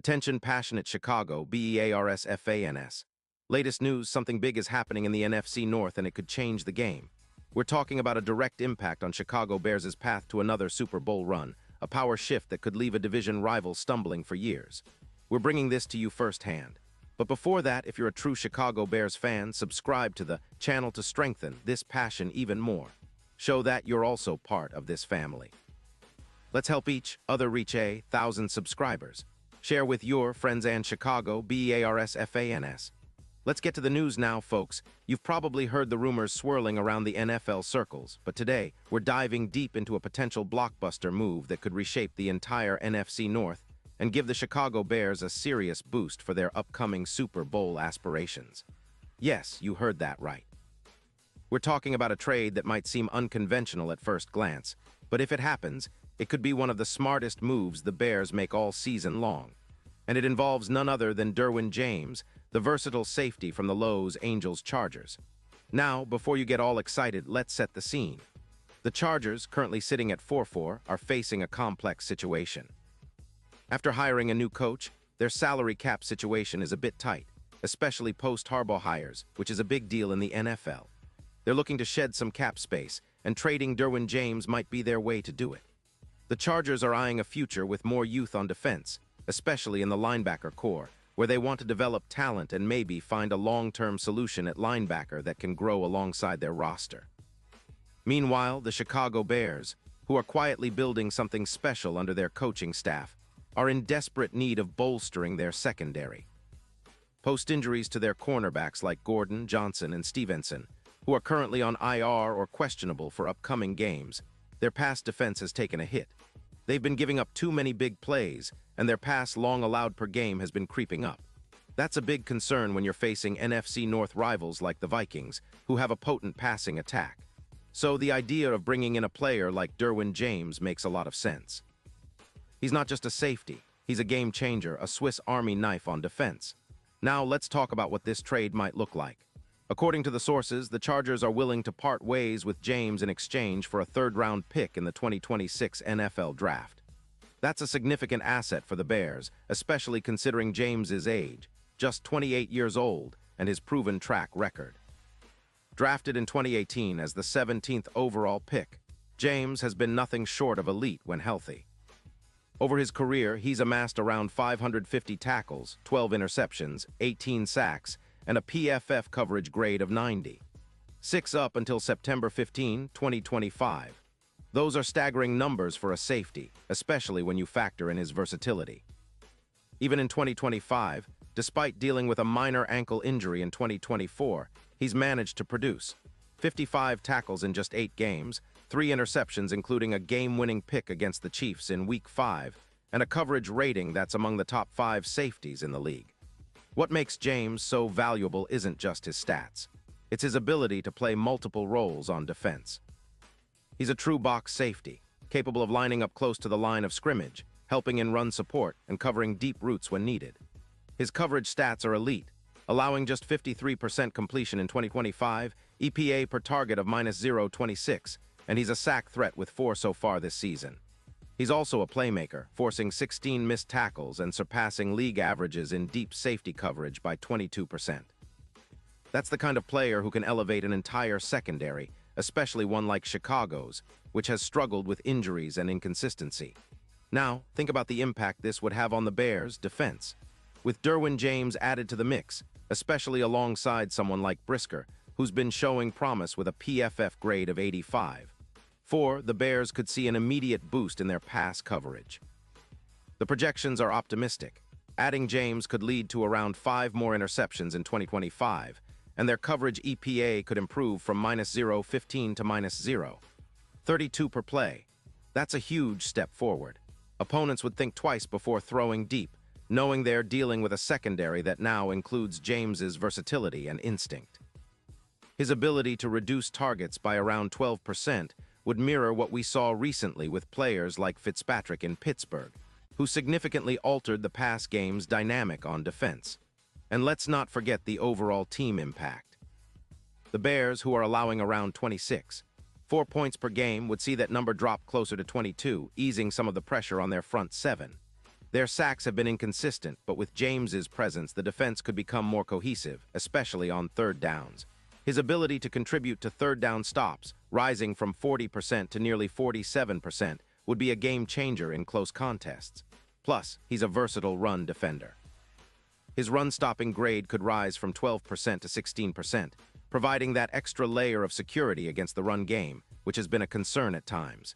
Attention passionate Chicago, Bears fans. Latest news, something big is happening in the NFC North and it could change the game. We're talking about a direct impact on Chicago Bears' path to another Super Bowl run, a power shift that could leave a division rival stumbling for years. We're bringing this to you firsthand. But before that, if you're a true Chicago Bears fan, subscribe to the channel to strengthen this passion even more. Show that you're also part of this family. Let's help each other reach 1,000 subscribers. Share with your friends and Chicago Bears fans. Let's get to the news now, folks. You've probably heard the rumors swirling around the NFL circles, but today we're diving deep into a potential blockbuster move that could reshape the entire NFC North and give the Chicago Bears a serious boost for their upcoming Super Bowl aspirations. Yes, you heard that right. We're talking about a trade that might seem unconventional at first glance, but if it happens, it could be one of the smartest moves the Bears make all season long. And it involves none other than Derwin James, the versatile safety from the Los Angeles Chargers. Now, before you get all excited, let's set the scene. The Chargers, currently sitting at 4-4, are facing a complex situation. After hiring a new coach, their salary cap situation is a bit tight, especially post-Harbaugh hires, which is a big deal in the NFL. They're looking to shed some cap space, and trading Derwin James might be their way to do it. The Chargers are eyeing a future with more youth on defense, especially in the linebacker core, where they want to develop talent and maybe find a long-term solution at linebacker that can grow alongside their roster. Meanwhile, the Chicago Bears, who are quietly building something special under their coaching staff, are in desperate need of bolstering their secondary. Post-injuries to their cornerbacks like Gordon, Johnson, and Stevenson, who are currently on IR or questionable for upcoming games, their pass defense has taken a hit. They've been giving up too many big plays, and their pass long allowed per game has been creeping up. That's a big concern when you're facing NFC North rivals like the Vikings, who have a potent passing attack. So the idea of bringing in a player like Derwin James makes a lot of sense. He's not just a safety, he's a game changer, a Swiss Army knife on defense. Now let's talk about what this trade might look like. According to the sources, the Chargers are willing to part ways with James in exchange for a third-round pick in the 2026 NFL Draft. That's a significant asset for the Bears, especially considering James's age, just 28 years old, and his proven track record. Drafted in 2018 as the 17th overall pick, James has been nothing short of elite when healthy. Over his career, he's amassed around 550 tackles, 12 interceptions, 18 sacks, and a PFF coverage grade of 90. 6 up until September 15, 2025. Those are staggering numbers for a safety, especially when you factor in his versatility. Even in 2025, despite dealing with a minor ankle injury in 2024, he's managed to produce 55 tackles in just 8 games, 3 interceptions including a game-winning pick against the Chiefs in Week 5, and a coverage rating that's among the top 5 safeties in the league. What makes James so valuable isn't just his stats. It's his ability to play multiple roles on defense. He's a true box safety, capable of lining up close to the line of scrimmage, helping in run support, and covering deep routes when needed. His coverage stats are elite, allowing just 53% completion in 2025, EPA per target of -0.26, and he's a sack threat with 4 so far this season. He's also a playmaker, forcing 16 missed tackles and surpassing league averages in deep safety coverage by 22%. That's the kind of player who can elevate an entire secondary, especially one like Chicago's, which has struggled with injuries and inconsistency. Now, think about the impact this would have on the Bears' defense. With Derwin James added to the mix, especially alongside someone like Brisker, who's been showing promise with a PFF grade of 85. The Bears could see an immediate boost in their pass coverage. The projections are optimistic. Adding James could lead to around 5 more interceptions in 2025, and their coverage EPA could improve from -0.15 to -0.32 per play. That's a huge step forward. Opponents would think twice before throwing deep, knowing they're dealing with a secondary that now includes James's versatility and instinct. His ability to reduce targets by around 12% would mirror what we saw recently with players like Fitzpatrick in Pittsburgh, who significantly altered the pass game's dynamic on defense. And let's not forget the overall team impact. The Bears, who are allowing around 4 points per game, would see that number drop closer to 22, easing some of the pressure on their front 7. Their sacks have been inconsistent, but with James's presence, the defense could become more cohesive, especially on third downs. His ability to contribute to third down stops, rising from 40% to nearly 47%, would be a game changer in close contests. Plus, he's a versatile run defender. His run-stopping grade could rise from 12% to 16%, providing that extra layer of security against the run game, which has been a concern at times.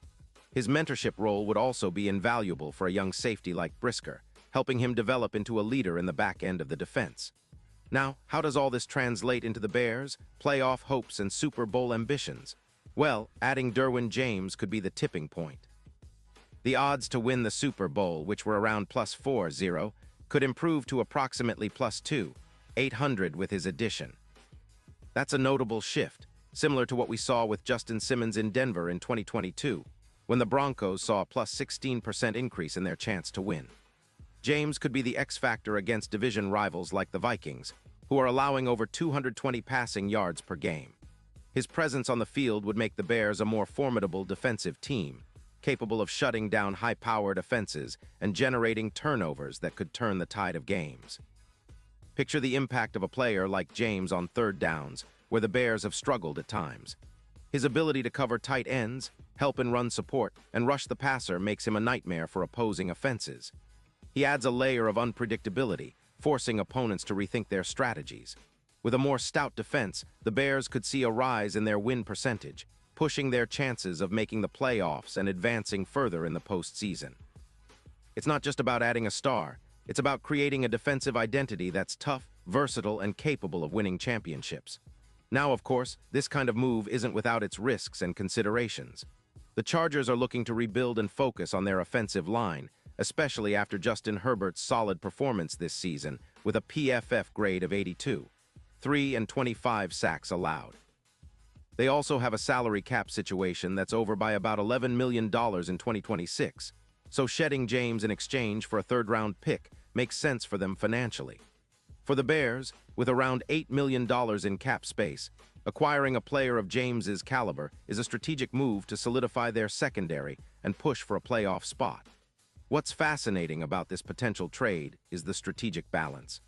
His mentorship role would also be invaluable for a young safety like Brisker, helping him develop into a leader in the back end of the defense. Now, how does all this translate into the Bears' playoff hopes and Super Bowl ambitions? Well, adding Derwin James could be the tipping point. The odds to win the Super Bowl, which were around +4-0, could improve to approximately +2,800 with his addition. That's a notable shift, similar to what we saw with Justin Simmons in Denver in 2022, when the Broncos saw a +16% increase in their chance to win. James could be the X-factor against division rivals like the Vikings, who are allowing over 220 passing yards per game. His presence on the field would make the Bears a more formidable defensive team, capable of shutting down high-powered offenses and generating turnovers that could turn the tide of games. Picture the impact of a player like James on third downs, where the Bears have struggled at times. His ability to cover tight ends, help in run support, and rush the passer makes him a nightmare for opposing offenses. He adds a layer of unpredictability, forcing opponents to rethink their strategies. With a more stout defense, the Bears could see a rise in their win percentage, pushing their chances of making the playoffs and advancing further in the postseason. It's not just about adding a star, it's about creating a defensive identity that's tough, versatile, and capable of winning championships. Now, of course, this kind of move isn't without its risks and considerations. The Chargers are looking to rebuild and focus on their offensive line, especially after Justin Herbert's solid performance this season with a PFF grade of 82, 3 and 25 sacks allowed. They also have a salary cap situation that's over by about $11 million in 2026, so shedding James in exchange for a third-round pick makes sense for them financially. For the Bears, with around $8 million in cap space, acquiring a player of James's caliber is a strategic move to solidify their secondary and push for a playoff spot. What's fascinating about this potential trade is the strategic balance.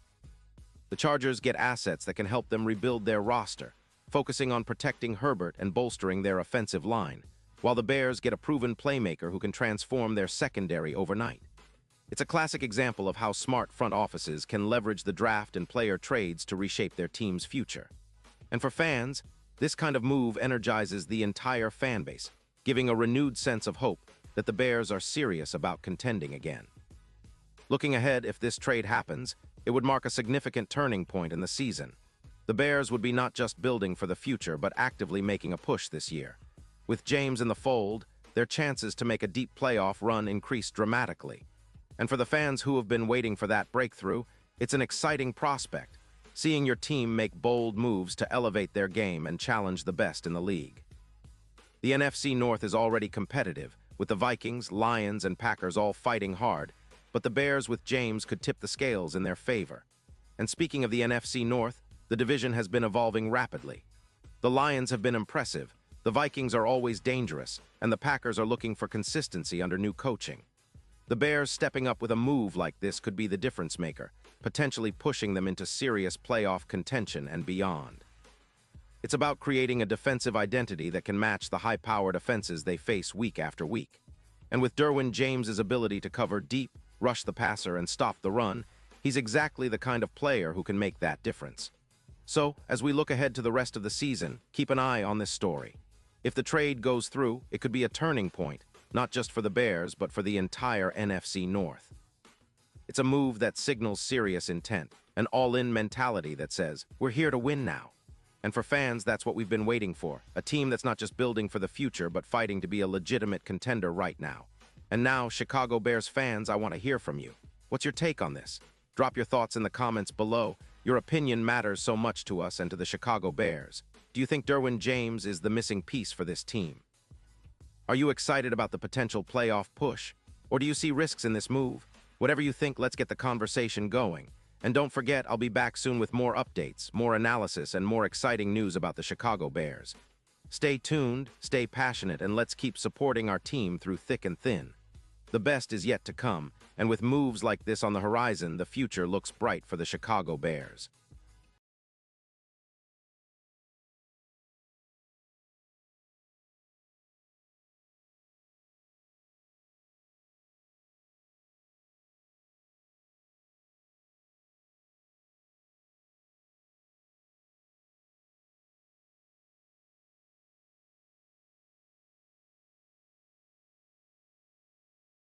The Chargers get assets that can help them rebuild their roster, focusing on protecting Herbert and bolstering their offensive line, while the Bears get a proven playmaker who can transform their secondary overnight. It's a classic example of how smart front offices can leverage the draft and player trades to reshape their team's future. And for fans, this kind of move energizes the entire fan base, giving a renewed sense of hope that the Bears are serious about contending again. Looking ahead, if this trade happens, it would mark a significant turning point in the season. The Bears would be not just building for the future, but actively making a push this year. With James in the fold, their chances to make a deep playoff run increase dramatically. And for the fans who have been waiting for that breakthrough, it's an exciting prospect, seeing your team make bold moves to elevate their game and challenge the best in the league. The NFC North is already competitive, with the Vikings, Lions, and Packers all fighting hard, but the Bears with James could tip the scales in their favor. And speaking of the NFC North, the division has been evolving rapidly. The Lions have been impressive, the Vikings are always dangerous, and the Packers are looking for consistency under new coaching. The Bears stepping up with a move like this could be the difference maker, potentially pushing them into serious playoff contention and beyond. It's about creating a defensive identity that can match the high-powered offenses they face week after week. And with Derwin James's ability to cover deep, rush the passer, and stop the run, he's exactly the kind of player who can make that difference. So, as we look ahead to the rest of the season, keep an eye on this story. If the trade goes through, it could be a turning point, not just for the Bears, but for the entire NFC North. It's a move that signals serious intent, an all-in mentality that says, we're here to win now. And for fans, that's what we've been waiting for, a team that's not just building for the future, but fighting to be a legitimate contender right now. And now, Chicago Bears fans, I want to hear from you. What's your take on this? Drop your thoughts in the comments below. Your opinion matters so much to us and to the Chicago Bears. Do you think Derwin James is the missing piece for this team? Are you excited about the potential playoff push? Or do you see risks in this move? Whatever you think, let's get the conversation going. And don't forget, I'll be back soon with more updates, more analysis, and more exciting news about the Chicago Bears. Stay tuned, stay passionate, and let's keep supporting our team through thick and thin. The best is yet to come, And with moves like this on the horizon, the future looks bright for the Chicago Bears.